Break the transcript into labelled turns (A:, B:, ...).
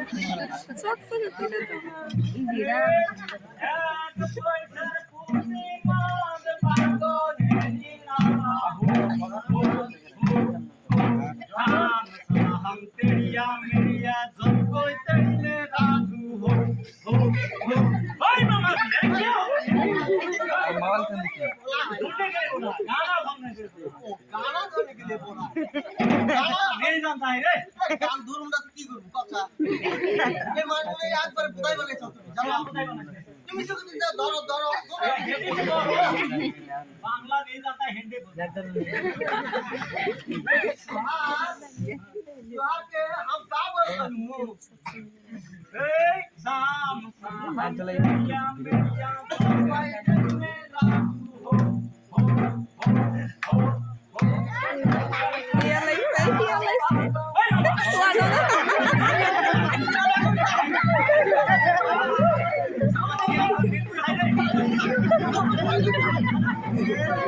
A: Çok sıkıntı
B: हम तेरिया मेरिया जब कोई तड़ने राजू हो भाई मामा क्या हो
C: माल करने के
B: ढूंढने के लिए बोला गाना गाने के लिए गाना गाने के लिए बोला नहीं जानता है रे
D: গান ধরুন না কি করব কথা এই মানে একবার বুঝাই বানাইছো তুমি জানো তুমি তো ধরো ধরো
B: बांग्ला नहीं जानता हिंदी बोलता
D: के हम का बोलनु
B: ए शाम शाम तेरिया मेरिया कोई तड़ने राजू हो
A: Iya,